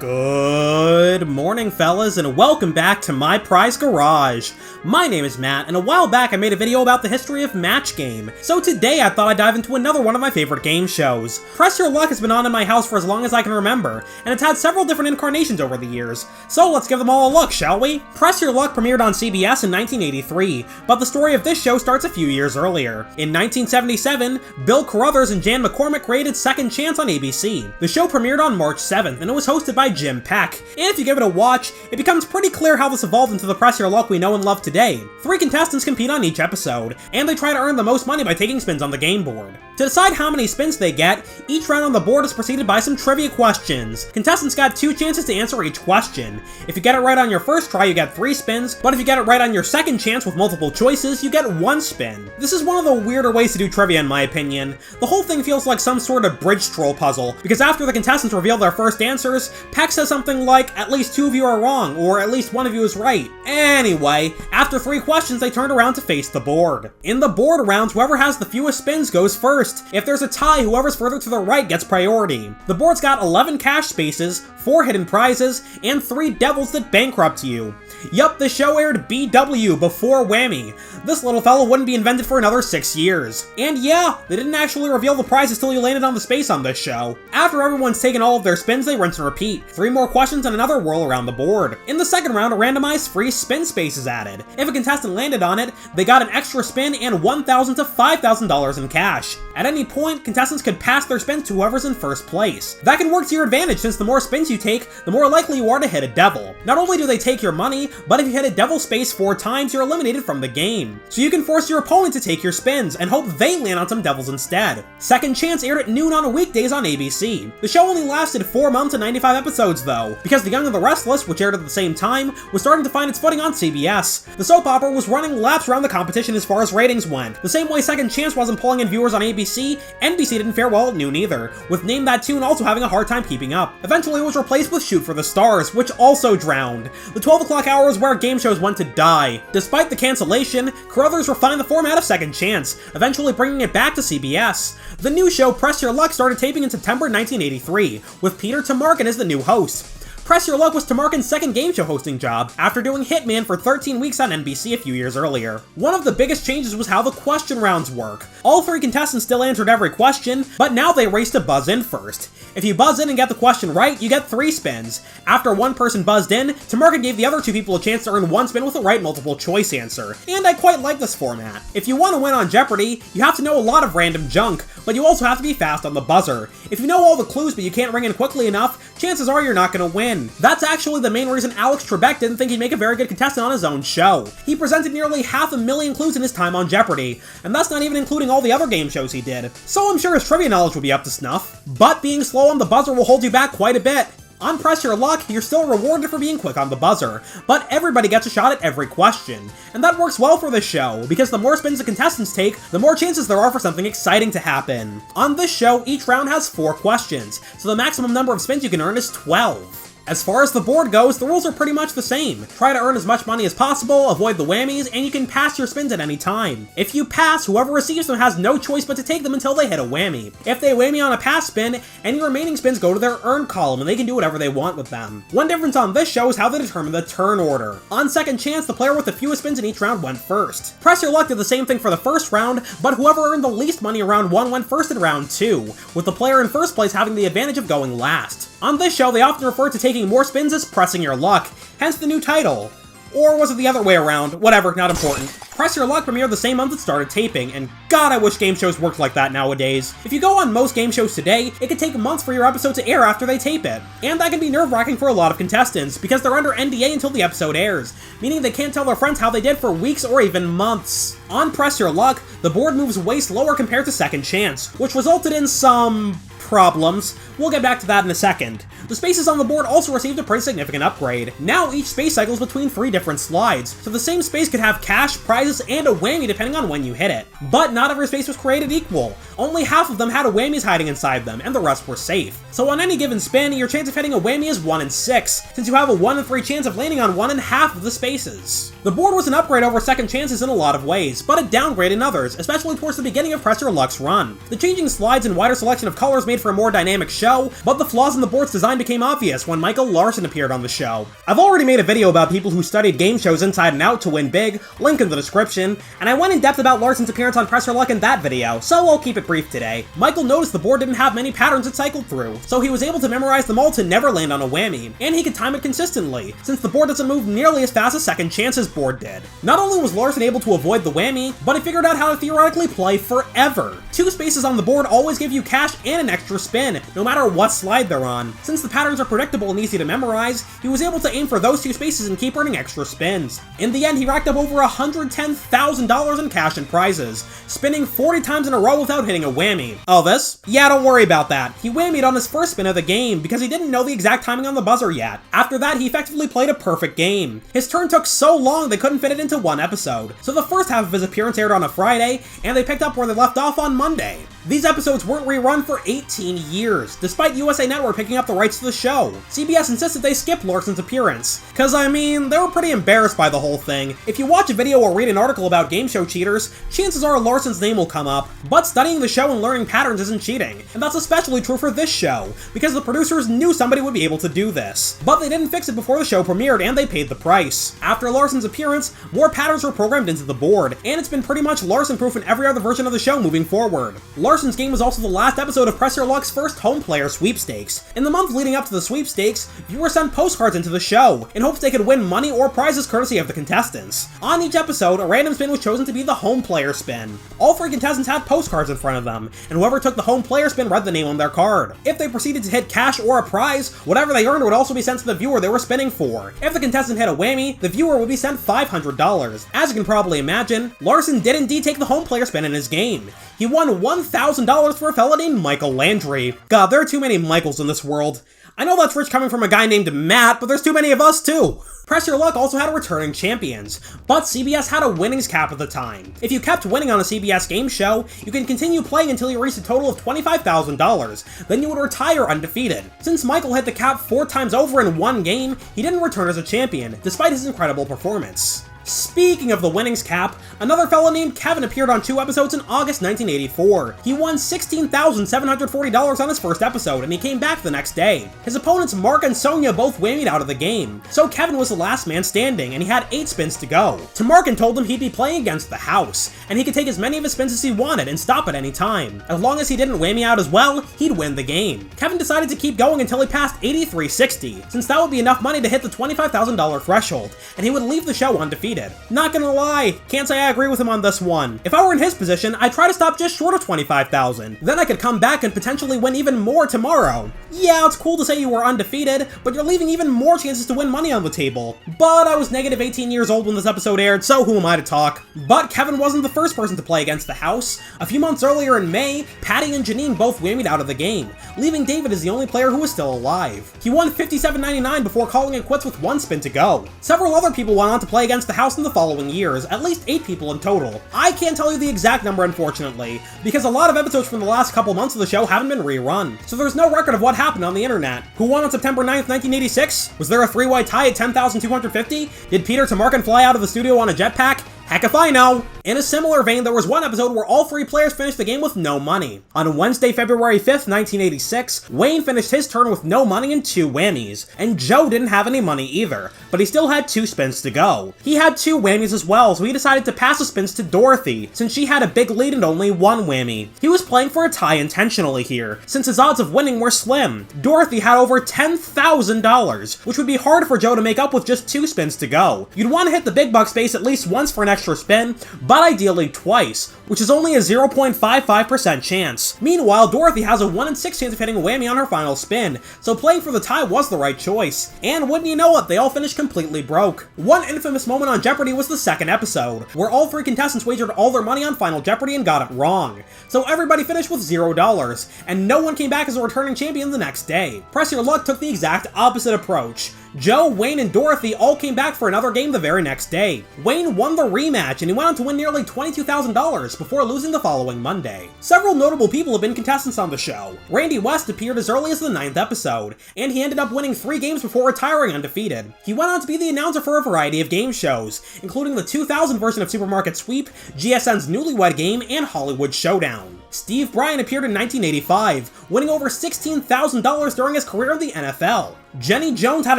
Good morning, fellas, and welcome back to my prize garage. My name is Matt, and a while back I made a video about the history of Match Game, so today I thought I'd dive into another one of my favorite game shows. Press Your Luck has been on in my house for as long as I can remember, and it's had several different incarnations over the years, so let's give them all a look, shall we? Press Your Luck premiered on CBS in 1983, but the story of this show starts a few years earlier. In 1977, Bill Carruthers and Jan McCormick created Second Chance on ABC. The show premiered on March 7th, and it was hosted by Jim Peck. And if you give it a watch, it becomes pretty clear how this evolved into the Press Your Luck we know and love today. 3 contestants compete on each episode, and they try to earn the most money by taking spins on the game board. To decide how many spins they get, each round on the board is preceded by some trivia questions. Contestants got 2 chances to answer each question. If you get it right on your first try, you get 3 spins, but if you get it right on your second chance with multiple choices, you get 1 spin. This is one of the weirder ways to do trivia in my opinion. The whole thing feels like some sort of bridge troll puzzle, because after the contestants reveal their first answers, Peck says something like, "At least 2 of you are wrong," or "At least 1 of you is right." Anyway, after 3 questions, they turned around to face the board. In the board rounds, whoever has the fewest spins goes first. If there's a tie, whoever's further to the right gets priority. The board's got 11 cash spaces, 4 hidden prizes, and 3 devils that bankrupt you. Yup, the show aired BW before Whammy. This little fella wouldn't be invented for another 6 years. And yeah, they didn't actually reveal the prizes till you landed on the space on this show. After everyone's taken all of their spins, they rinse and repeat. 3 more questions and another whirl around the board. In the second round, a randomized free spin space is added. If a contestant landed on it, they got an extra spin and $1,000 to $5,000 in cash. At any point, contestants could pass their spins to whoever's in first place. That can work to your advantage since the more spins you take, the more likely you are to hit a devil. Not only do they take your money, but if you hit a devil space 4 times, you're eliminated from the game. So you can force your opponent to take your spins and hope they land on some devils instead. Second Chance aired at noon on weekdays on ABC. The show only lasted 4 months and 95 episodes though, because The Young and the Restless, which aired at the same time, was starting to find its footing on CBS. The soap opera was running laps around the competition as far as ratings went. The same way Second Chance wasn't pulling in viewers on ABC, NBC didn't fare well at noon either, with Name That Tune also having a hard time keeping up. Eventually it was replaced with Shoot for the Stars, which also drowned. The 12 o'clock hour is where game shows went to die. Despite the cancellation, Carruthers refined the format of Second Chance, eventually bringing it back to CBS. The new show Press Your Luck started taping in September 1983, with Peter Tamarkin as the new host. Press Your Luck was Tamarkin's second game show hosting job, after doing Hitman for 13 weeks on NBC a few years earlier. One of the biggest changes was how the question rounds work. All 3 contestants still answered every question, but now they race to buzz in first. If you buzz in and get the question right, you get 3 spins. After one person buzzed in, Tamarkin gave the other 2 people a chance to earn 1 spin with a right multiple choice answer, and I quite like this format. If you want to win on Jeopardy, you have to know a lot of random junk, but you also have to be fast on the buzzer. If you know all the clues but you can't ring in quickly enough, chances are you're not going to win. That's actually the main reason Alex Trebek didn't think he'd make a very good contestant on his own show. He presented nearly 500,000 clues in his time on Jeopardy, and that's not even including all the other game shows he did, so I'm sure his trivia knowledge will be up to snuff. But being slow on the buzzer will hold you back quite a bit. On Press Your Luck, you're still rewarded for being quick on the buzzer, but everybody gets a shot at every question. And that works well for this show, because the more spins the contestants take, the more chances there are for something exciting to happen. On this show, each round has 4 questions, so the maximum number of spins you can earn is 12. As far as the board goes, the rules are pretty much the same. Try to earn as much money as possible, avoid the whammies, and you can pass your spins at any time. If you pass, whoever receives them has no choice but to take them until they hit a whammy. If they whammy on a pass spin, any remaining spins go to their earn column and they can do whatever they want with them. One difference on this show is how they determine the turn order. On Second Chance, the player with the fewest spins in each round went first. Press Your Luck did the same thing for the first round, but whoever earned the least money in round 1 went first in round 2, with the player in first place having the advantage of going last. On this show, they often refer to taking more spins as pressing your luck, hence the new title. Or was it the other way around? Whatever, not important. Press Your Luck premiered the same month it started taping, and god I wish game shows worked like that nowadays. If you go on most game shows today, it could take months for your episode to air after they tape it. And that can be nerve-wracking for a lot of contestants, because they're under NDA until the episode airs, meaning they can't tell their friends how they did for weeks or even months. On Press Your Luck, the board moves way slower compared to Second Chance, which resulted in some problems. We'll get back to that in a second. The spaces on the board also received a pretty significant upgrade. Now each space cycles between 3 different slides, so the same space could have cash, prizes, and a whammy depending on when you hit it. But not every space was created equal. Only half of them had a whammies hiding inside them, and the rest were safe. So on any given spin, your chance of hitting a whammy is 1 in 6, since you have a 1 in 3 chance of landing on 1 in half of the spaces. The board was an upgrade over Second Chances in a lot of ways, but a downgrade in others, especially towards the beginning of Press Your Luck's run. The changing slides and wider selection of colors made made for a more dynamic show, but the flaws in the board's design became obvious when Michael Larson appeared on the show. I've already made a video about people who studied game shows inside and out to win big, link in the description, and I went in depth about Larson's appearance on Press Your Luck in that video, so I'll keep it brief today. Michael noticed the board didn't have many patterns it cycled through, so he was able to memorize them all to never land on a whammy, and he could time it consistently, since the board doesn't move nearly as fast as Second Chance's board did. Not only was Larson able to avoid the whammy, but he figured out how to theoretically play forever. 2 spaces on the board always give you cash and an extra spin, no matter what slide they're on. Since the patterns are predictable and easy to memorize, he was able to aim for those 2 spaces and keep earning extra spins. In the end, he racked up over $110,000 in cash and prizes, spinning 40 times in a row without hitting a whammy. Oh, this? Yeah, don't worry about that. He whammied on his first spin of the game because he didn't know the exact timing on the buzzer yet. After that, he effectively played a perfect game. His turn took so long they couldn't fit it into one episode, so the first half of his appearance aired on a Friday, and they picked up where they left off on Monday. These episodes weren't rerun for 18 years, despite USA Network picking up the rights to the show. CBS insisted they skip Larson's appearance, cause I mean, they were pretty embarrassed by the whole thing. If you watch a video or read an article about game show cheaters, chances are Larson's name will come up, but studying the show and learning patterns isn't cheating, and that's especially true for this show, because the producers knew somebody would be able to do this. But they didn't fix it before the show premiered, and they paid the price. After Larson's appearance, more patterns were programmed into the board, and it's been pretty much Larson-proof in every other version of the show moving forward. Larson's game was also the last episode of Press Your Luck's first home player sweepstakes. In the month leading up to the sweepstakes, viewers sent postcards into the show, in hopes they could win money or prizes courtesy of the contestants. On each episode, a random spin was chosen to be the home player spin. All 3 contestants had postcards in front of them, and whoever took the home player spin read the name on their card. If they proceeded to hit cash or a prize, whatever they earned would also be sent to the viewer they were spinning for. If the contestant hit a whammy, the viewer would be sent $500. As you can probably imagine, Larson did indeed take the home player spin in his game. He won $1,000 for a fellow named Michael Landry. God, there are too many Michaels in this world. I know that's rich coming from a guy named Matt, but there's too many of us too. Press Your Luck also had returning champions, but CBS had a winnings cap at the time. If you kept winning on a CBS game show, you can continue playing until you reach a total of $25,000, then you would retire undefeated. Since Michael hit the cap 4 times over in one game, he didn't return as a champion, despite his incredible performance. Speaking of the winnings cap, another fellow named Kevin appeared on 2 episodes in August 1984. He won $16,740 on his first episode, and he came back the next day. His opponents Mark and Sonia both whammied out of the game, so Kevin was the last man standing, and he had 8 spins to go. Tamarkin told him he'd be playing against the house, and he could take as many of his spins as he wanted and stop at any time. As long as he didn't whammy out as well, he'd win the game. Kevin decided to keep going until he passed 8360, since that would be enough money to hit the $25,000 threshold, and he would leave the show undefeated. Not gonna lie, can't say I agree with him on this one. If I were in his position, I'd try to stop just short of 25,000. Then I could come back and potentially win even more tomorrow. Yeah, it's cool to say you were undefeated, but you're leaving even more chances to win money on the table. But I was negative 18 years old when this episode aired, so who am I to talk? But Kevin wasn't the first person to play against the house. A few months earlier in May, Patty and Janine both whammied out of the game, leaving David as the only player who was still alive. He won $57.99 before calling it quits with 1 spin to go. Several other people went on to play against the house in the following years, at least 8 people in total. I can't tell you the exact number unfortunately, because a lot of episodes from the last couple months of the show haven't been rerun, so there's no record of what happened on the internet. Who won on September 9th, 1986? Was there a 3-way tie at 10,250? Did Peter Tamarkin fly out of the studio on a jetpack? Heck if I know! In a similar vein, there was one episode where all 3 players finished the game with no money. On Wednesday, February 5th, 1986, Wayne finished his turn with no money and 2 whammies, and Joe didn't have any money either, but he still had 2 spins to go. He had 2 whammies as well, so he decided to pass the spins to Dorothy, since she had a big lead and only 1 whammy. He was playing for a tie intentionally here, since his odds of winning were slim. Dorothy had over $10,000, which would be hard for Joe to make up with just 2 spins to go. You'd want to hit the big buck space at least once for an extra spin, but ideally twice, which is only a 0.55% chance. Meanwhile, Dorothy has a 1 in 6 chance of hitting a whammy on her final spin, so playing for the tie was the right choice. And wouldn't you know it, they all finished completely broke. One infamous moment on Jeopardy was the second episode, where all 3 contestants wagered all their money on Final Jeopardy and got it wrong. So everybody finished with $0, and no one came back as a returning champion the next day. Press Your Luck took the exact opposite approach. Joe, Wayne, and Dorothy all came back for another game the very next day. Wayne won the rematch, and he went on to win nearly $22,000 before losing the following Monday. Several notable people have been contestants on the show. Randy West appeared as early as the 9th episode, and he ended up winning 3 games before retiring undefeated. He went on to be the announcer for a variety of game shows, including the 2000 version of Supermarket Sweep, GSN's Newlywed Game, and Hollywood Showdown. Steve Bryant appeared in 1985, winning over $16,000 during his career in the NFL. Jenny Jones had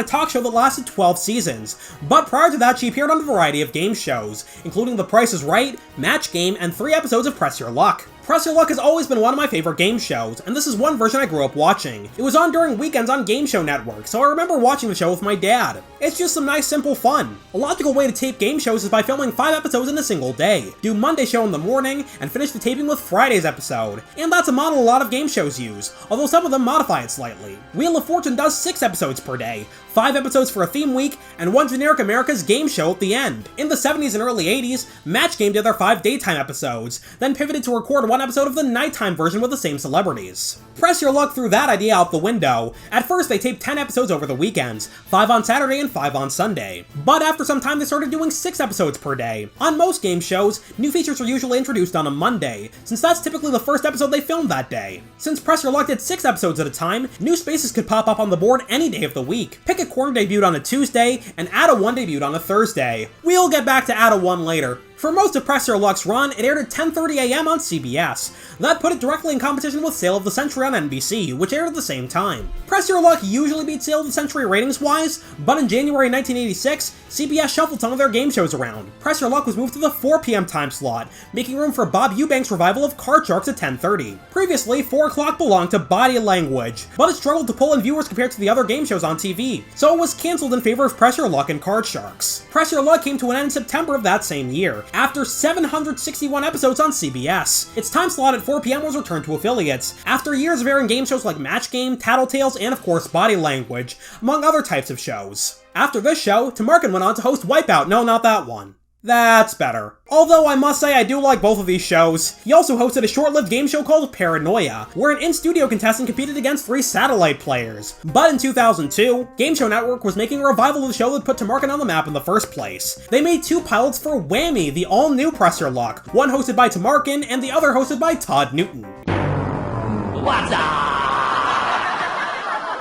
a talk show that lasted 12 seasons, but prior to that she appeared on a variety of game shows, including The Price is Right, Match Game, and 3 episodes of Press Your Luck. Press Your Luck has always been one of my favorite game shows, and this is one version I grew up watching. It was on during weekends on Game Show Network, so I remember watching the show with my dad. It's just some nice simple fun. A logical way to tape game shows is by filming 5 episodes in a single day. Do Monday's show in the morning, and finish the taping with Friday's episode. And that's a model a lot of game shows use, although some of them modify it slightly. Wheel of Fortune does 6 episodes per day, 5 episodes for a theme week, and 1 generic America's game show at the end. In the 70s and early 80s, Match Game did their 5 daytime episodes, then pivoted to record 1 episode of the nighttime version with the same celebrities. Press Your Luck threw that idea out the window. At first they taped 10 episodes over the weekends, 5 on Saturday and 5 on Sunday. But after some time they started doing 6 episodes per day. On most game shows, new features are usually introduced on a Monday, since that's typically the first episode they filmed that day. Since Press Your Luck did 6 episodes at a time, new spaces could pop up on the board any day of the week. Pick a Corner debuted on a Tuesday, and Ada 1 debuted on a Thursday. We'll get back to Ada 1 later. For most of Press Your Luck's run, it aired at 10:30 a.m. on CBS. That put it directly in competition with Sale of the Century on NBC, which aired at the same time. Press Your Luck usually beat Sale of the Century ratings-wise, but in January 1986, CBS shuffled some of their game shows around. Press Your Luck was moved to the 4 p.m. time slot, making room for Bob Eubanks' revival of Card Sharks at 10:30. Previously, 4 o'clock belonged to Body Language, but it struggled to pull in viewers compared to the other game shows on TV, so it was cancelled in favor of Press Your Luck and Card Sharks. Press Your Luck came to an end in September of that same year, after 761 episodes on CBS. Its time slot at 4 p.m. was returned to affiliates, after years of airing game shows like Match Game, Tattletales, and of course Body Language, among other types of shows. After this show, Tamarkin went on to host Wipeout. No, not that one. That's better. Although I must say I do like both of these shows. He also hosted a short-lived game show called Paranoia, where an in-studio contestant competed against 3 satellite players. But in 2002, Game Show Network was making a revival of the show that put Tamarkin on the map in the first place. They made 2 pilots for Whammy, the all-new Press Your Luck, one hosted by Tamarkin and the other hosted by Todd Newton. What's up?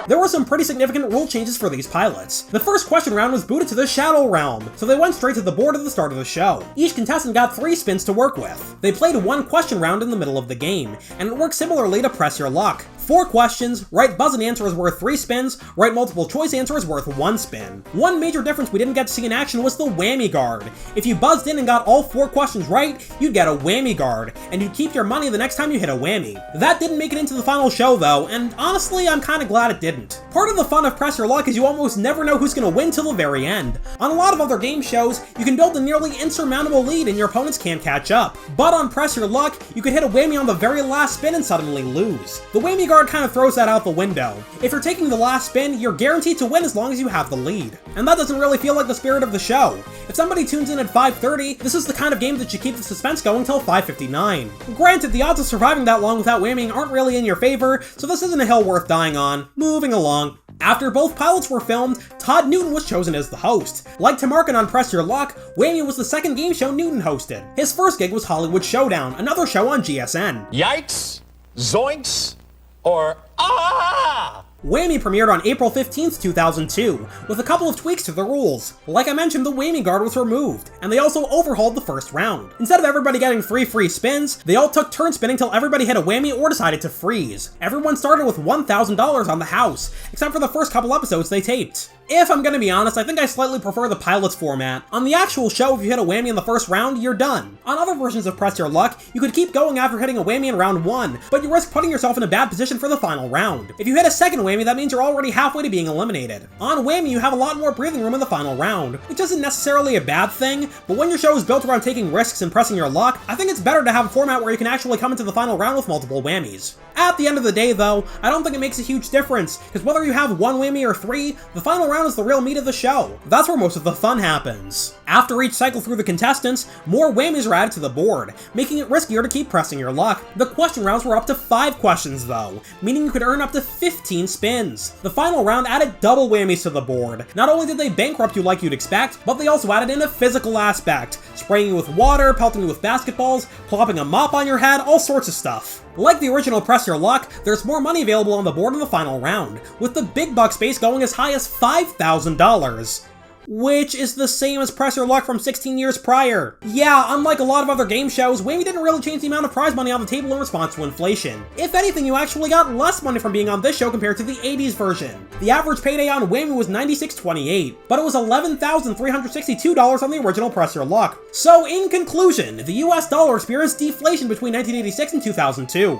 There were some pretty significant rule changes for these pilots. The first question round was booted to the Shadow Realm, so they went straight to the board at the start of the show. Each contestant got 3 spins to work with. They played 1 question round in the middle of the game, and it worked similarly to Press Your Luck. 4 questions, right buzz-in answer is worth 3 spins, right multiple choice answer is worth 1 spin. One major difference we didn't get to see in action was the whammy guard. If you buzzed in and got all 4 questions right, you'd get a whammy guard, and you'd keep your money the next time you hit a whammy. That didn't make it into the final show though, and honestly I'm kinda glad it didn't. Part of the fun of Press Your Luck is you almost never know who's gonna win till the very end. On a lot of other game shows, you can build a nearly insurmountable lead and your opponents can't catch up. But on Press Your Luck, you could hit a whammy on the very last spin and suddenly lose. The whammy guard kind of throws that out the window. If you're taking the last spin, you're guaranteed to win as long as you have the lead. And that doesn't really feel like the spirit of the show. If somebody tunes in at 5:30, this is the kind of game that should keep the suspense going till 5:59. Granted, the odds of surviving that long without whamming aren't really in your favor, so this isn't a hill worth dying on. Moving along. After both pilots were filmed, Todd Newton was chosen as the host. Like Tamarkin on Press Your Luck, Whammy was the second game show Newton hosted. His first gig was Hollywood Showdown, another show on GSN. Yikes, zoinks, or ah! Whammy premiered on April 15th, 2002, with a couple of tweaks to the rules. Like I mentioned, the whammy guard was removed, and they also overhauled the first round. Instead of everybody getting 3 free spins, they all took turns spinning till everybody hit a whammy or decided to freeze. Everyone started with $1,000 on the house, except for the first couple episodes they taped. If I'm gonna be honest, I think I slightly prefer the pilots format. On the actual show, if you hit a whammy in the first round, you're done. On other versions of Press Your Luck, you could keep going after hitting a whammy in round 1, but you risk putting yourself in a bad position for the final round. If you hit a second whammy, that means you're already halfway to being eliminated. On Whammy, you have a lot more breathing room in the final round, which isn't necessarily a bad thing, but when your show is built around taking risks and pressing your luck, I think it's better to have a format where you can actually come into the final round with multiple whammies. At the end of the day though, I don't think it makes a huge difference, because whether you have 1 whammy or 3, the final round is the real meat of the show. That's where most of the fun happens. After each cycle through the contestants, more whammies are added to the board, making it riskier to keep pressing your luck. The question rounds were up to 5 questions though, meaning you could earn up to 15 spins. The final round added double whammies to the board. Not only did they bankrupt you like you'd expect, but they also added in a physical aspect, spraying you with water, pelting you with basketballs, plopping a mop on your head, all sorts of stuff. Like the original Press Your Luck, there's more money available on the board in the final round, with the big bucks base going as high as $5,000. which is the same as Press Your Luck from 16 years prior. Yeah, unlike a lot of other game shows, Whammy didn't really change the amount of prize money on the table in response to inflation. If anything, you actually got less money from being on this show compared to the 80s version. The average payday on Whammy was $96.28, but it was $11,362 on the original Press Your Luck. So in conclusion, the US dollar experienced deflation between 1986 and 2002.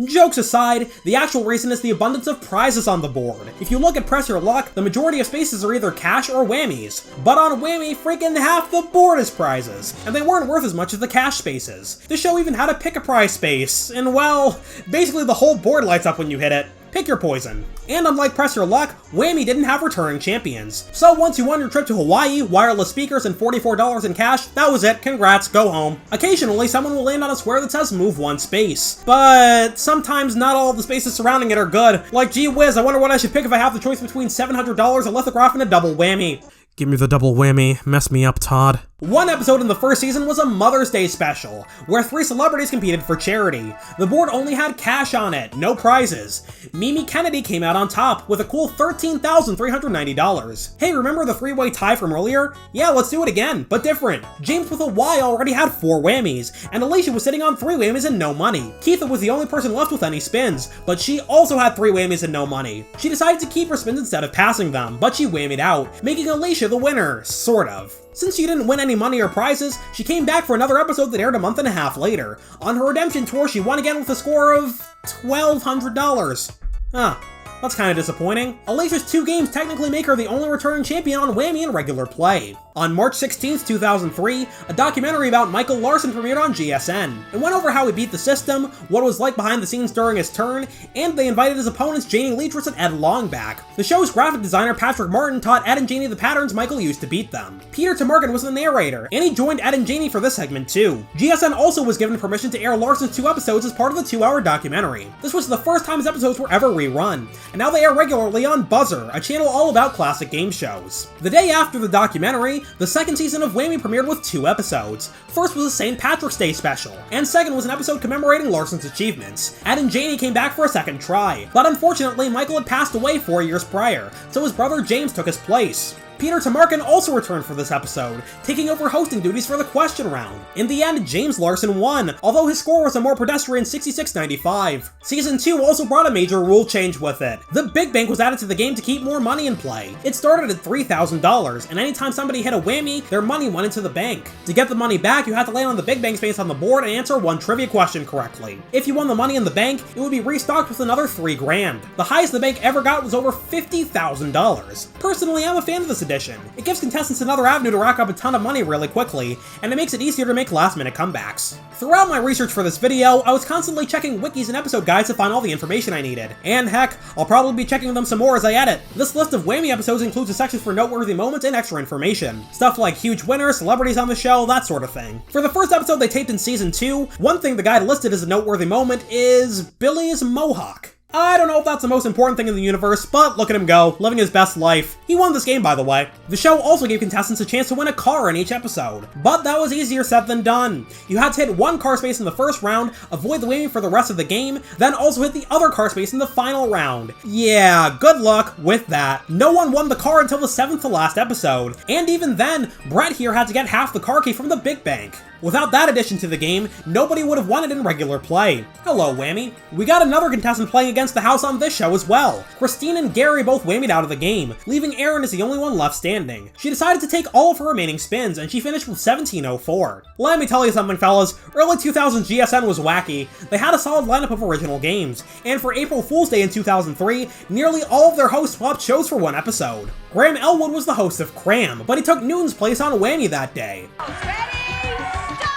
Jokes aside, the actual reason is the abundance of prizes on the board. If you look at Press Your Luck, the majority of spaces are either cash or whammies. But on Whammy, freaking half the board is prizes, and they weren't worth as much as the cash spaces. The show even had a pick a prize space, and well, basically the whole board lights up when you hit it. Pick your poison. And unlike Press Your Luck, Whammy didn't have returning champions. So once you won your trip to Hawaii, wireless speakers, and $44 in cash, that was it, congrats, go home. Occasionally, someone will land on a square that says move one space. But sometimes not all of the spaces surrounding it are good. Like, gee whiz, I wonder what I should pick if I have the choice between $700, a lithograph, and a double whammy. Give me the double whammy, mess me up, Todd. One episode in the first season was a Mother's Day special, where 3 celebrities competed for charity. The board only had cash on it, no prizes. Mimi Kennedy came out on top with a cool $13,390. Hey, remember the 3-way tie from earlier? Yeah, let's do it again, but different. James with a Y already had 4 whammies, and Alicia was sitting on 3 whammies and no money. Keitha was the only person left with any spins, but she also had 3 whammies and no money. She decided to keep her spins instead of passing them, but she whammied out, making Alicia the winner, sort of. Since she didn't win any money or prizes, she came back for another episode that aired a month and a half later. On her redemption tour, she won again with a score of $1,200. Huh. That's kinda disappointing. Alicia's 2 games technically make her the only returning champion on Whammy in regular play. On March 16th, 2003, a documentary about Michael Larson premiered on GSN. It went over how he beat the system, what it was like behind the scenes during his turn, and they invited his opponents Janie Leatrice and Ed Longback. The show's graphic designer Patrick Martin taught Ed and Janie the patterns Michael used to beat them. Peter Tamarkin was the narrator, and he joined Ed and Janie for this segment too. GSN also was given permission to air Larson's 2 episodes as part of the 2-hour documentary. This was the first time his episodes were ever rerun, and now they air regularly on Buzzer, a channel all about classic game shows. The day after the documentary, the second season of Whammy premiered with 2 episodes. First was a St. Patrick's Day special, and second was an episode commemorating Larson's achievements. Ed and Janie came back for a second try, but unfortunately Michael had passed away 4 years prior, so his brother James took his place. Peter Tamarkin also returned for this episode, taking over hosting duties for the question round. In the end, James Larson won, although his score was a more pedestrian 66.95. Season 2 also brought a major rule change with it. The Big Bank was added to the game to keep more money in play. It started at $3,000, and anytime somebody hit a whammy, their money went into the bank. To get the money back, you had to land on the Big Bank space on the board and answer 1 trivia question correctly. If you won the money in the bank, it would be restocked with another $3 grand. The highest the bank ever got was over $50,000. Personally, I'm a fan of this edition. It gives contestants another avenue to rack up a ton of money really quickly, and it makes it easier to make last-minute comebacks. Throughout my research for this video, I was constantly checking wikis and episode guides to find all the information I needed. And heck, I'll probably be checking them some more as I edit. This list of Whammy episodes includes a section for noteworthy moments and extra information. Stuff like huge winners, celebrities on the show, that sort of thing. For the first episode they taped in season 2, one thing the guide listed as a noteworthy moment is Billy's mohawk. I don't know if that's the most important thing in the universe, but look at him go, living his best life. He won this game, by the way. The show also gave contestants a chance to win a car in each episode, but that was easier said than done. You had to hit 1 car space in the first round, avoid the whammy for the rest of the game, then also hit the other car space in the final round. Yeah, good luck with that. No one won the car until the 7th to last episode, and even then, Brett here had to get half the car key from the Big Bank. Without that addition to the game, nobody would have won it in regular play. Hello, Whammy. We got another contestant playing against the house on this show as well. Christine and Gary both whammied out of the game, leaving Erin as the only one left standing. She decided to take all of her remaining spins, and she finished with 1704. Let me tell you something, fellas. Early 2000s GSN was wacky. They had a solid lineup of original games, and for April Fool's Day in 2003, nearly all of their hosts swapped shows for 1 episode. Graham Elwood was the host of Cram, but he took Newton's place on Whammy that day.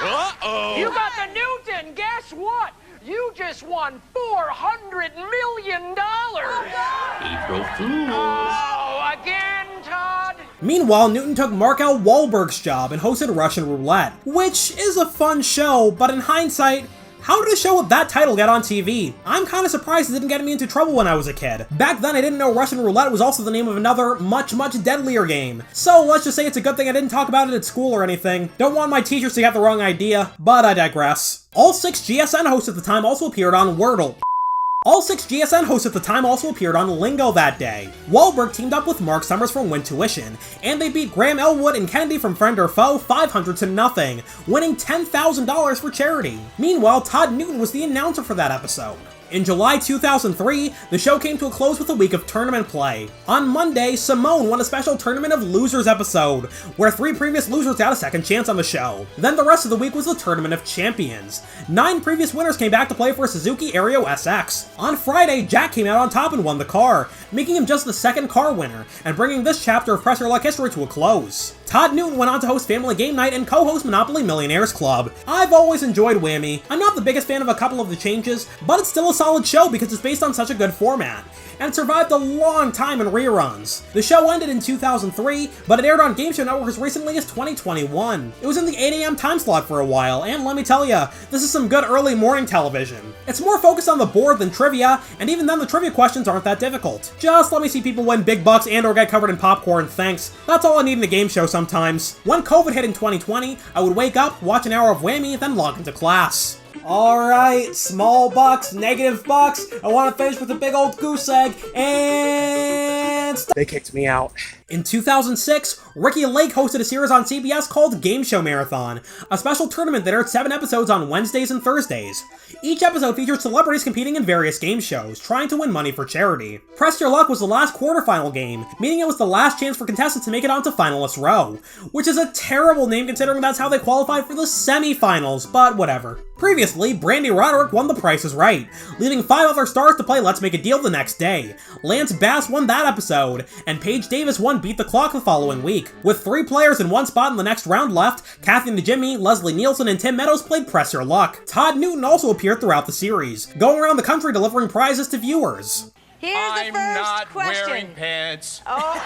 Uh-oh! You got the Newton! Guess what? You just won $400 million! April Fools! Oh, again, Todd? Meanwhile, Newton took Markel Wahlberg's job and hosted Russian Roulette, which is a fun show, but in hindsight, how did a show with that title get on TV? I'm kinda surprised it didn't get me into trouble when I was a kid. Back then I didn't know Russian Roulette was also the name of another, much deadlier game. So let's just say it's a good thing I didn't talk about it at school or anything. Don't want my teachers to get the wrong idea, but I digress. All 6 GSN hosts at the time also appeared on Wordle. All 6 GSN hosts at the time also appeared on Lingo that day. Wahlberg teamed up with Mark Summers from Win Tuition, and they beat Graham Elwood and Kennedy from Friend or Foe 500-0, winning $10,000 for charity. Meanwhile, Todd Newton was the announcer for that episode. In July 2003, the show came to a close with a week of tournament play. On Monday, Simone won a special Tournament of Losers episode, where 3 previous losers got a second chance on the show. Then the rest of the week was the Tournament of Champions. 9 previous winners came back to play for a Suzuki Aereo SX. On Friday, Jack came out on top and won the car, making him just the second car winner, and bringing this chapter of Press Your Luck history to a close. Todd Newton went on to host Family Game Night and co-host Monopoly Millionaires Club. I've always enjoyed Whammy. I'm not the biggest fan of a couple of the changes, but it's still a solid show because it's based on such a good format, and it survived a long time in reruns. The show ended in 2003, but it aired on Game Show Network as recently as 2021. It was in the 8 AM time slot for a while, and let me tell ya, this is some good early morning television. It's more focused on the board than trivia, and even then the trivia questions aren't that difficult. Just let me see people win big bucks and or get covered in popcorn, thanks. That's all I need in a game show sometimes. When COVID hit in 2020, I would wake up, watch an hour of Whammy, then log into class. Alright, small bucks, negative bucks, I want to finish with a big old goose egg, and they kicked me out. In 2006, Ricky Lake hosted a series on CBS called Game Show Marathon, a special tournament that aired 7 episodes on Wednesdays and Thursdays. Each episode featured celebrities competing in various game shows, trying to win money for charity. Press Your Luck was the last quarterfinal game, meaning it was the last chance for contestants to make it onto Finalist Row, which is a terrible name considering that's how they qualified for the semifinals, but whatever. Previously, Brandy Roderick won The Price is Right, leaving 5 other stars to play Let's Make a Deal the next day. Lance Bass won that episode, and Paige Davis won Beat the Clock the following week. With 3 players in one spot in the next round left, Kathy Najimy, Leslie Nielsen, and Tim Meadows played Press Your Luck. Todd Newton also appeared throughout the series, going around the country delivering prizes to viewers. Here's the first question. I'm not wearing pants. Oh,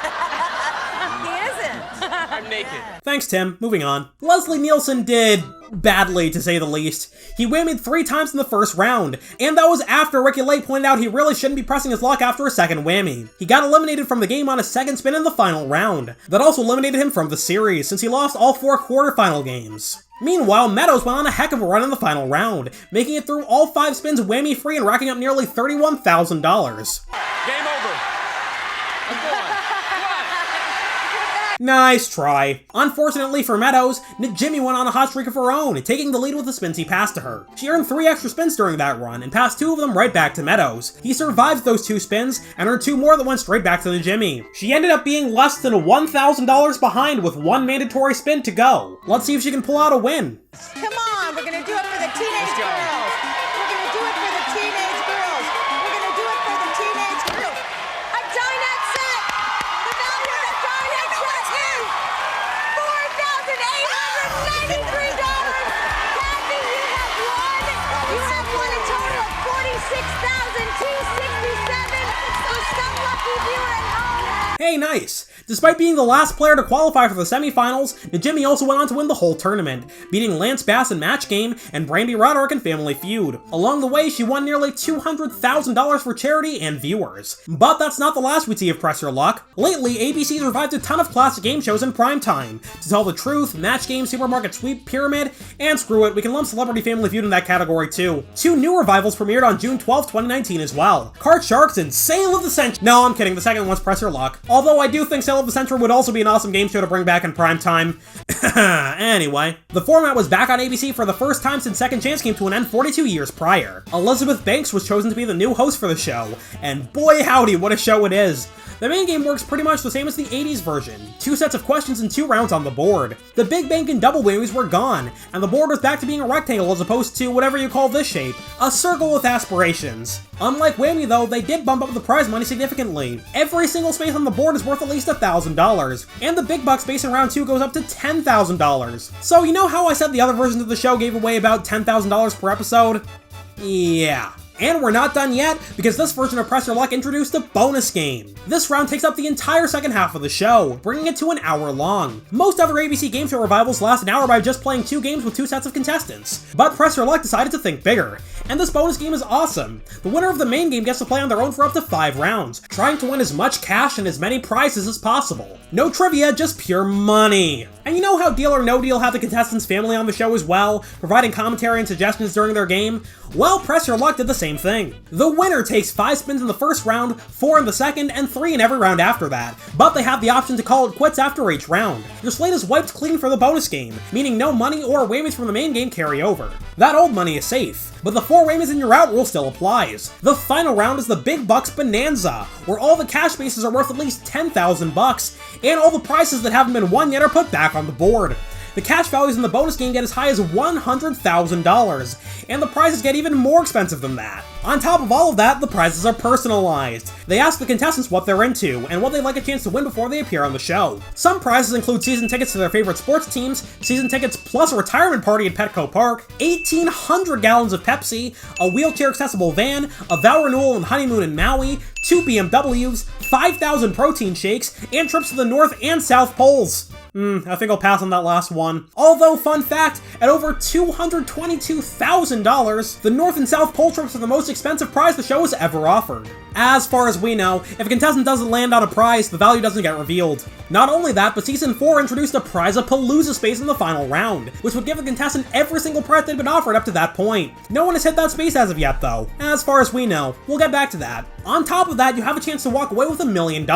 he isn't. I'm naked. Thanks, Tim. Moving on. Leslie Nielsen did badly, to say the least. He whammied 3 times in the first round, and that was after Ricky Lake pointed out he really shouldn't be pressing his luck after a second whammy. He got eliminated from the game on his second spin in the final round. That also eliminated him from the series, since he lost all 4 quarterfinal games. Meanwhile, Meadows went on a heck of a run in the final round, making it through all 5 spins whammy-free and racking up nearly $31,000. Game over. I'm going. Nice try. Unfortunately for Meadows, Najimy went on a hot streak of her own, taking the lead with the spins he passed to her. She earned 3 extra spins during that run, and passed 2 of them right back to Meadows. He survived those 2 spins, and earned 2 more that went straight back to Najimy. She ended up being less than $1,000 behind with 1 mandatory spin to go. Let's see if she can pull out a win. Come on, we're gonna do it for the teenage girls. We're gonna do it for the teenage girls. We're gonna do it for the teenage girls. A dinette set. The value of the dinette set is $4,893. Kathy, you have won. You have won a total of $46,267 for some lucky viewer at home. Hey, nice! Despite being the last player to qualify for the semifinals, Najimy also went on to win the whole tournament, beating Lance Bass in Match Game and Brandy Roderick in Family Feud. Along the way, she won nearly $200,000 for charity and viewers. But that's not the last we see of Press Your Luck. Lately, ABC's revived a ton of classic game shows in primetime. To Tell the Truth, Match Game, Supermarket Sweep, Pyramid, and screw it, we can lump Celebrity Family Feud in that category too. 2 new revivals premiered on June 12, 2019 as well. Card Sharks and Sale of the Century. No, I'm kidding, the second one's Press Your Luck. Although I do think Sale of the Century would also be an awesome game show to bring back in primetime. Anyway, the format was back on ABC for the first time since Second Chance came to an end 42 years prior. Elizabeth Banks was chosen to be the new host for the show, and boy howdy, what a show it is. The main game works pretty much the same as the 80s version, 2 sets of questions and 2 rounds on the board. The Big Bank and double whammies were gone, and the board was back to being a rectangle as opposed to whatever you call this shape, a circle with aspirations. Unlike Whammy though, they did bump up the prize money significantly. Every single space on the board is worth at least $1,000, and the big bucks space in round 2 goes up to $10,000. So you know how I said the other versions of the show gave away about $10,000 per episode? Yeah. And we're not done yet, because this version of Press Your Luck introduced a bonus game. This round takes up the entire second half of the show, bringing it to an hour long. Most other ABC game show revivals last an hour by just playing 2 games with 2 sets of contestants. But Press Your Luck decided to think bigger, and this bonus game is awesome. The winner of the main game gets to play on their own for up to 5 rounds, trying to win as much cash and as many prizes as possible. No trivia, just pure money. And you know how Deal or No Deal had the contestants' family on the show as well, providing commentary and suggestions during their game? Well, Press Your Luck did the same thing. The winner takes 5 spins in the first round, 4 in the second, and 3 in every round after that, but they have the option to call it quits after each round. Your slate is wiped clean for the bonus game, meaning no money or whammies from the main game carry over. That old money is safe, but the 4 whammies in your out rule still applies. The final round is the Big Bucks Bonanza, where all the cash bases are worth at least 10,000 bucks, and all the prizes that haven't been won yet are put back on the board. The cash values in the bonus game get as high as $100,000, and the prizes get even more expensive than that. On top of all of that, the prizes are personalized. They ask the contestants what they're into, and what they'd like a chance to win before they appear on the show. Some prizes include season tickets to their favorite sports teams, season tickets plus a retirement party at Petco Park, 1,800 gallons of Pepsi, a wheelchair-accessible van, a vow renewal and honeymoon in Maui, 2 BMWs, 5,000 protein shakes, and trips to the North and South Poles. I think I'll pass on that last one. Although, fun fact, at over $222,000, the North and South Pole trips are the most expensive prize the show has ever offered. As far as we know, if a contestant doesn't land on a prize, the value doesn't get revealed. Not only that, but Season 4 introduced a Prize-a-Palooza space in the final round, which would give the contestant every single prize they'd been offered up to that point. No one has hit that space as of yet, though, as far as we know. We'll get back to that. On top of that, you have a chance to walk away with $1 million.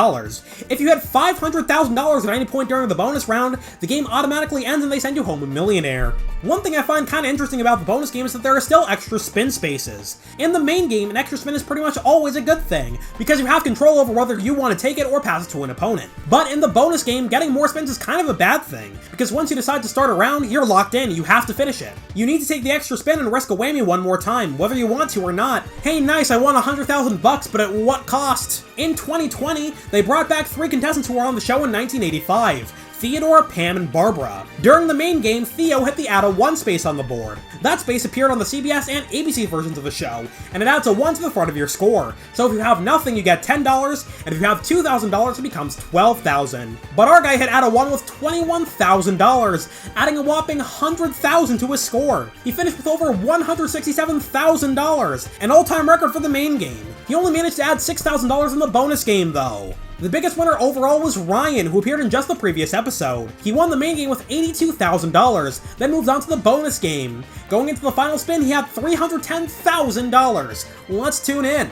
If you had $500,000 at any point during the bonus round, the game automatically ends and they send you home a millionaire. One thing I find kinda interesting about the bonus game is that there are still extra spin spaces. In the main game, an extra spin is pretty much always a good thing, because you have control over whether you want to take it or pass it to an opponent. But in the bonus game, getting more spins is kind of a bad thing, because once you decide to start a round, you're locked in, you have to finish it. You need to take the extra spin and risk a whammy one more time, whether you want to or not. Hey nice, I won 100,000 bucks, but at what cost? In 2020, they brought back 3 contestants who were on the show in 1985. Theodore, Pam, and Barbara. During the main game, Theo hit the add a 1 space on the board. That space appeared on the CBS and ABC versions of the show, and it adds a 1 to the front of your score. So if you have nothing, you get $10, and if you have $2,000, it becomes $12,000. But our guy hit add a 1 with $21,000, adding a whopping $100,000 to his score. He finished with over $167,000, an all-time record for the main game. He only managed to add $6,000 in the bonus game, though. The biggest winner overall was Ryan, who appeared in just the previous episode. He won the main game with $82,000, then moved on to the bonus game. Going into the final spin, he had $310,000. Let's tune in.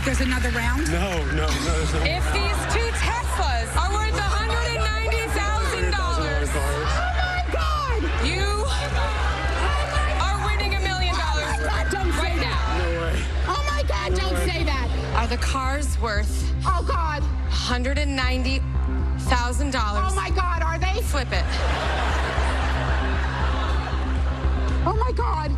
There's another round? No, there's no. If these 2 Teslas are worth $190,000, oh my God! You are winning $1 million right now. No way. Oh my God! Don't say that. Are the cars worth? Oh God! $190,000. Oh my God! Are they? Flip it. Oh my God!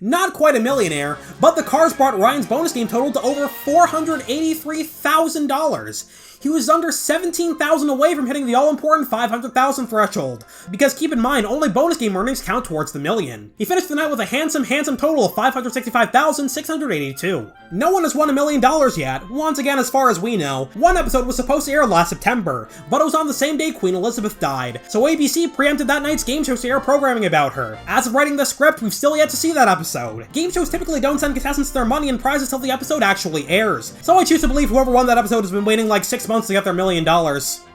Not quite a millionaire, but the cars brought Ryan's bonus game total to over $483,000. He was under $17,000 away from hitting the all-important $500,000 threshold, because keep in mind, only bonus game earnings count towards the million. He finished the night with a handsome total of $565,682. No one has won $1 million yet. Once again, as far as we know. One episode was supposed to air last September, but it was on the same day Queen Elizabeth died, so ABC preempted that night's game shows to air programming about her. As of writing the script, we've still yet to see that episode. Game shows typically don't send contestants their money and prizes till the episode actually airs, so I choose to believe whoever won that episode has been waiting like 6 months to get their $1 million.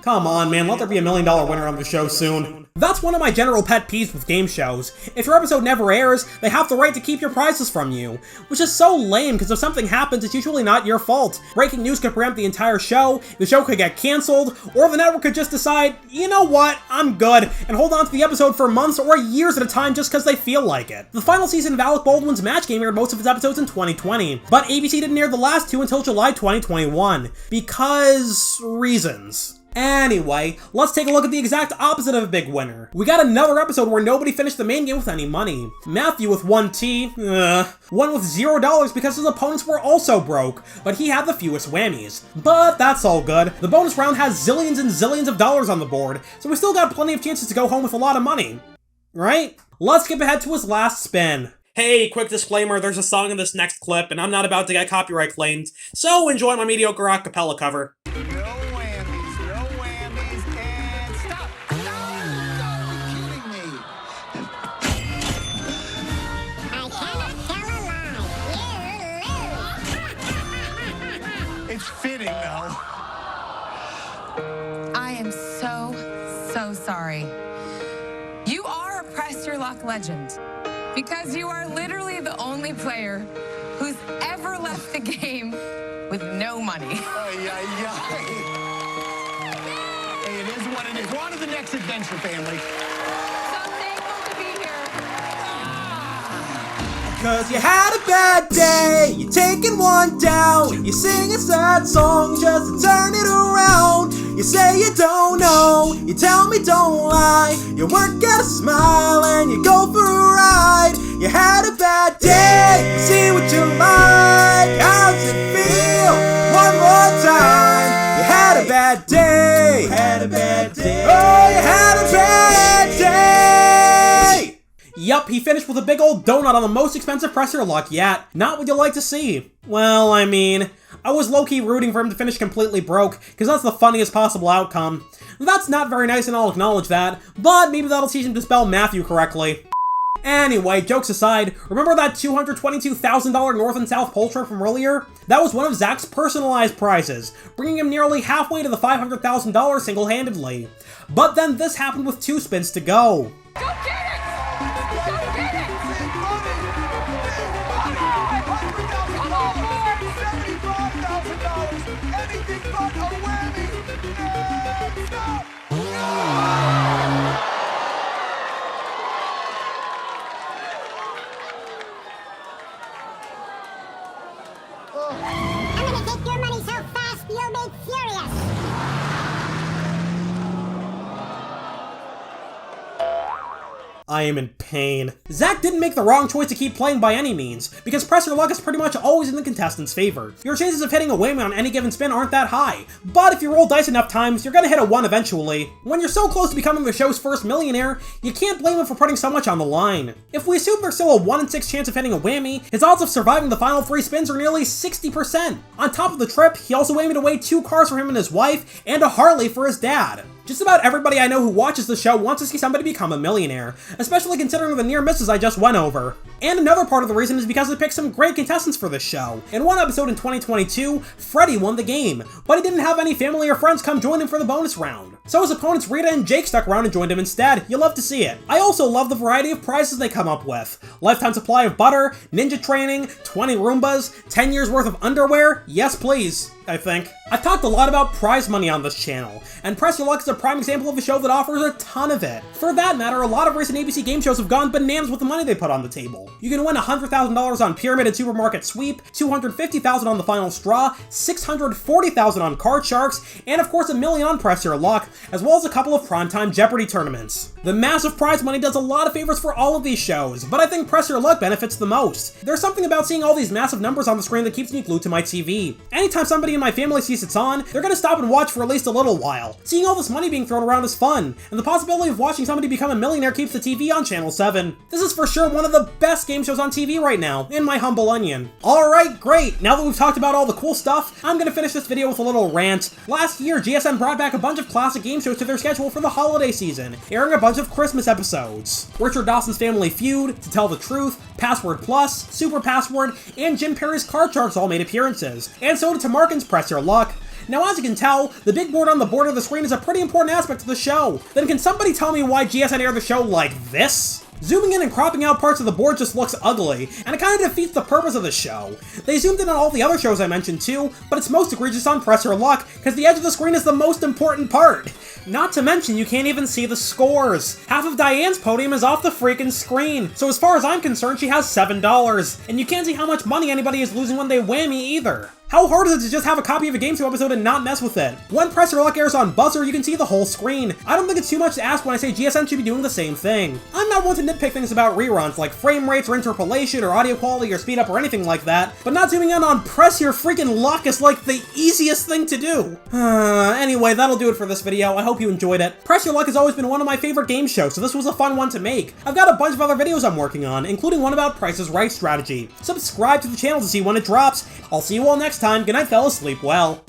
Come on, man, let there be $1 million winner on the show soon. That's one of my general pet peeves with game shows. If your episode never airs, they have the right to keep your prizes from you. Which is so lame, because if something happens, it's usually not your fault. Breaking news could preempt the entire show, the show could get cancelled, or the network could just decide, you know what, I'm good, and hold on to the episode for months or years at a time just because they feel like it. The final season of Alec Baldwin's Match Game aired most of its episodes in 2020, but ABC didn't air the last 2 until July 2021. Because reasons. Anyway, let's take a look at the exact opposite of a big winner. We got another episode where nobody finished the main game with any money. Matthew with 1 T, won with $0 because his opponents were also broke, but he had the fewest whammies. But that's all good. The bonus round has zillions and zillions of dollars on the board, so we still got plenty of chances to go home with a lot of money. Right? Let's skip ahead to his last spin. Hey, quick disclaimer, there's a song in this next clip, and I'm not about to get copyright claimed, so enjoy my mediocre acapella cover. No whammies, and stop! No, you're kidding me. I cannot tell a lie. You lose. It's fitting, though. I am so sorry. You are a Press Your Luck legend because you are literally the only player who's ever left the game with no money. Hey, it is what it is. We're on to the next adventure, family. So thankful to be here. Cause you had a bad day, you're taking one down, you sing a sad song just to turn it around. You say you don't know, you tell me don't lie, you work at a smile and you go for a ride. You had a bad day, see what you like, how's it feel? One more time. You had a bad day, oh, you had a bad day. Yup, he finished with a big old donut on the most expensive Press Your Luck yet. Not what you'd like to see. Well, I mean, I was low-key rooting for him to finish completely broke, because that's the funniest possible outcome. That's not very nice and I'll acknowledge that, but maybe that'll teach him to spell Matthew correctly. Anyway, jokes aside, remember that $222,000 North and South Pole trip from earlier? That was one of Zach's personalized prizes, bringing him nearly halfway to the $500,000 single-handedly. But then this happened with 2 spins to go. Go get it! Go get it! $75,000, anything but a whammy. And stop. I'm gonna take your money so fast you'll be furious. I am in pain. Zach didn't make the wrong choice to keep playing by any means, because Press Your Luck is pretty much always in the contestant's favor. Your chances of hitting a whammy on any given spin aren't that high, but if you roll dice enough times, you're gonna hit a 1 eventually. When you're so close to becoming the show's first millionaire, you can't blame him for putting so much on the line. If we assume there's still a 1 in 6 chance of hitting a whammy, his odds of surviving the final 3 spins are nearly 60%. On top of the trip, he also whammied away 2 cars for him and his wife, and a Harley for his dad. Just about everybody I know who watches the show wants to see somebody become a millionaire, especially considering the near misses I just went over. And another part of the reason is because they picked some great contestants for this show. In one episode in 2022, Freddie won the game, but he didn't have any family or friends come join him for the bonus round. So his opponents Rita and Jake stuck around and joined him instead. You'll love to see it. I also love the variety of prizes they come up with. Lifetime supply of butter, ninja training, 20 Roombas, 10 years worth of underwear. Yes please, I think. I've talked a lot about prize money on this channel, and Press Your Luck is a prime example of a show that offers a ton of it. For that matter, a lot of recent ABC game shows have gone bananas with the money they put on the table. You can win $100,000 on Pyramid and Supermarket Sweep, $250,000 on The Final Straw, $640,000 on Card Sharks, and of course $1 million on Press Your Luck, as well as a couple of primetime Jeopardy tournaments. The massive prize money does a lot of favors for all of these shows, but I think Press Your Luck benefits the most. There's something about seeing all these massive numbers on the screen that keeps me glued to my TV. Anytime somebody in my family sees it's on, they're gonna stop and watch for at least a little while. Seeing all this money being thrown around is fun, and the possibility of watching somebody become a millionaire keeps the TV on Channel 7. This is for sure one of the best game shows on TV right now, in my humble onion. Alright, great! Now that we've talked about all the cool stuff, I'm gonna finish this video with a little rant. Last year, GSN brought back a bunch of classic game shows to their schedule for the holiday season, airing a bunch of Christmas episodes. Richard Dawson's Family Feud, To Tell the Truth, Password Plus, Super Password, and Jim Perry's Card Sharks all made appearances, and so did Tamarkin's Press Your Luck. Now, as you can tell, the big board on the border of the screen is a pretty important aspect of the show. Then can somebody tell me why GSN aired the show like this? Zooming in and cropping out parts of the board just looks ugly, and it kind of defeats the purpose of the show. They zoomed in on all the other shows I mentioned too, but it's most egregious on Press Your Luck, because the edge of the screen is the most important part. Not to mention, you can't even see the scores. Half of Diane's podium is off the freaking screen, so as far as I'm concerned, she has $7, and you can't see how much money anybody is losing when they whammy either. How hard is it to just have a copy of a Game Show episode and not mess with it? When Press Your Luck airs on Buzzer, you can see the whole screen. I don't think it's too much to ask when I say GSN should be doing the same thing. I'm not one to nitpick things about reruns, like frame rates or interpolation or audio quality or speed up or anything like that, but not zooming in on Press Your freaking Luck is like the easiest thing to do. Anyway, that'll do it for this video. I hope you enjoyed it. Press Your Luck has always been one of my favorite game shows, so this was a fun one to make. I've got a bunch of other videos I'm working on, including one about Price is Right strategy. Subscribe to the channel to see when it drops. I'll see you all next time. Good night, fellas. Sleep well.